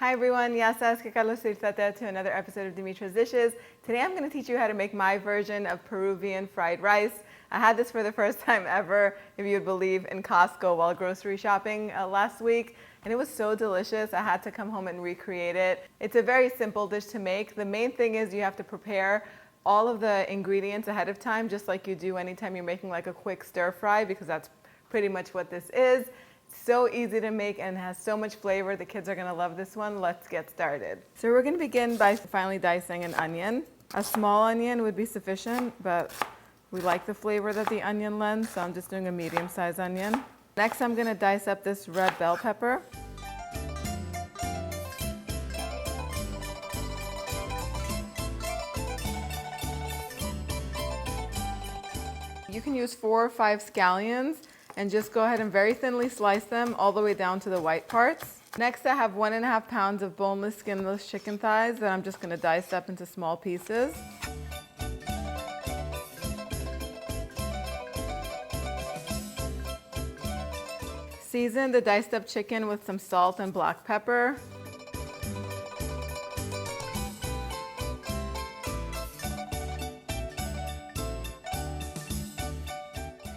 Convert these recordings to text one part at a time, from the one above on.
Hi everyone, yasas que Carlos to another episode of Dimitra's Dishes. Today I'm going to teach you how to make my version of Peruvian fried rice. I had this for the first time ever, if you'd believe, in Costco while grocery shopping last week, and it was so delicious I had to come home and recreate it. It's a very simple dish to make. The main thing is you have to prepare all of the ingredients ahead of time, just like you do anytime you're making like a quick stir fry, because that's pretty much what this is. So easy to make and has so much flavor. The kids are gonna love this one. Let's get started. So we're gonna begin by finely dicing an onion. A small onion would be sufficient, but we like the flavor that the onion lends, so I'm just doing a medium-sized onion. Next, I'm gonna dice up this red bell pepper. You can use 4 or 5 scallions and just go ahead and very thinly slice them all the way down to the white parts. Next, I have 1.5 pounds of boneless, skinless chicken thighs that I'm just going to dice up into small pieces. Season the diced up chicken with some salt and black pepper.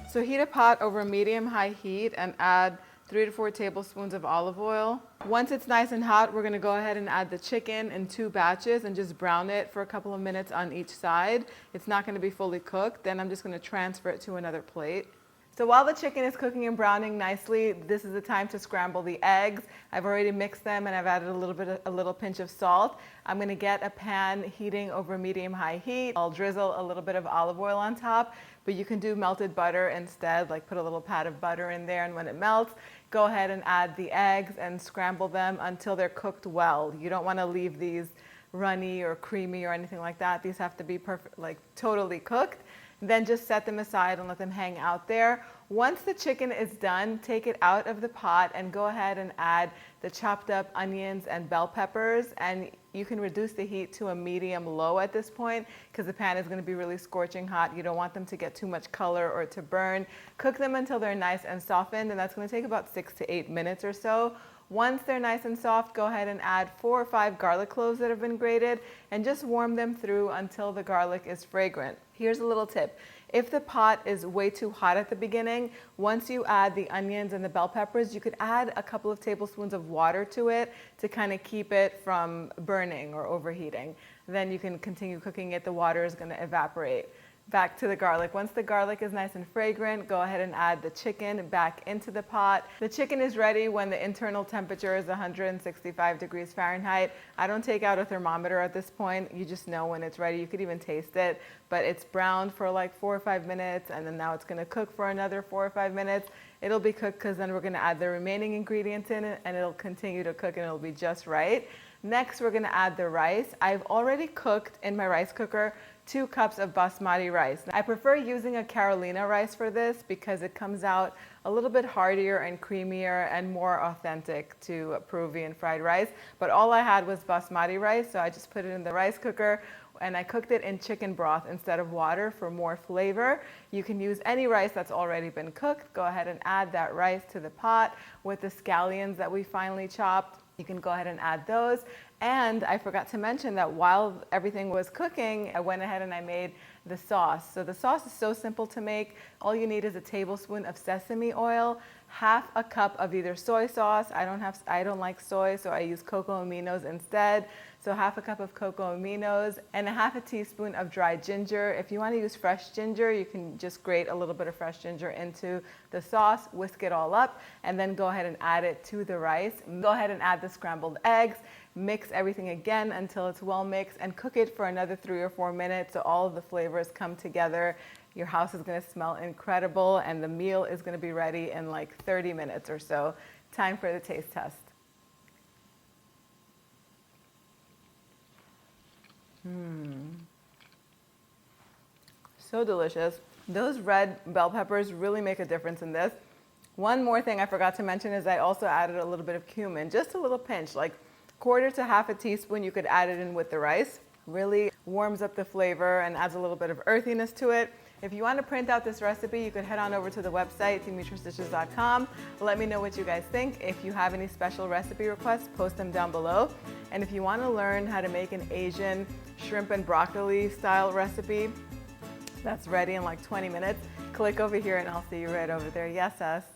So heat a pot over medium-high heat and add 3 to 4 tablespoons of olive oil. Once it's nice and hot, we're gonna go ahead and add the chicken in 2 batches and just brown it for a couple of minutes on each side. It's not gonna be fully cooked. Then I'm just gonna transfer it to another plate. So while the chicken is cooking and browning nicely, this is the time to scramble the eggs. I've already mixed them and I've added a little pinch of salt. I'm gonna get a pan heating over medium-high heat. I'll drizzle a little bit of olive oil on top, but you can do melted butter instead, like put a little pat of butter in there, and when it melts, go ahead and add the eggs and scramble them until they're cooked well. You don't wanna leave these runny or creamy or anything like that. These have to be perfect, like totally cooked. Then just set them aside and let them hang out there. Once the chicken is done, take it out of the pot and go ahead and add the chopped up onions and bell peppers. And you can reduce the heat to a medium-low at this point because the pan is going to be really scorching hot. You don't want them to get too much color or to burn. Cook them until they're nice and softened, and that's going to take about 6 to 8 minutes or so. Once they're nice and soft, go ahead and add 4 or 5 garlic cloves that have been grated and just warm them through until the garlic is fragrant. Here's a little tip. If the pot is way too hot at the beginning, once you add the onions and the bell peppers, you could add a couple of tablespoons of water to it to kind of keep it from burning or overheating. Then you can continue cooking it. The water is going to evaporate. Back to the garlic. Once the garlic is nice and fragrant, go ahead and add the chicken back into the pot. The chicken is ready when the internal temperature is 165 degrees Fahrenheit. I don't take out a thermometer at this point. You just know when it's ready. You could even taste it, but it's browned for like 4 or 5 minutes, and then now it's going to cook for another 4 or 5 minutes. It'll be cooked because then we're going to add the remaining ingredients in it, and it'll continue to cook and it'll be just right. Next, we're going to add the rice. I've already cooked in my rice cooker 2 cups of basmati rice. I prefer using a Carolina rice for this because it comes out a little bit heartier and creamier and more authentic to Peruvian fried rice. But all I had was basmati rice, so I just put it in the rice cooker and I cooked it in chicken broth instead of water for more flavor. You can use any rice that's already been cooked. Go ahead and add that rice to the pot with the scallions that we finely chopped. You can go ahead and add those. And I forgot to mention that while everything was cooking, I went ahead and I made the sauce. So the sauce is so simple to make. All you need is a tablespoon of sesame oil, half a cup of either soy sauce. I don't like soy, so I use coco aminos instead. So half a cup of coco aminos and a half a teaspoon of dried ginger. If you want to use fresh ginger, you can just grate a little bit of fresh ginger into the sauce, whisk it all up, and then go ahead and add it to the rice. Go ahead and add the scrambled eggs. Mix everything again until it's well mixed and cook it for another 3 or 4 minutes so all of the flavors come together. Your house is going to smell incredible and the meal is going to be ready in like 30 minutes or so. Time for the taste test. So delicious. Those red bell peppers really make a difference in this. One more thing I forgot to mention is I also added a little bit of cumin, just a little pinch, like 1/4 to half a teaspoon. You could add it in with the rice. Really warms up the flavor and adds a little bit of earthiness to it. If you want to print out this recipe, you could head on over to the website, dimitrasdishes.com. Let me know what you guys think. If you have any special recipe requests, post them down below. And if you want to learn how to make an Asian shrimp and broccoli style recipe that's ready in like 20 minutes, click over here and I'll see you right over there. Yes, Ess?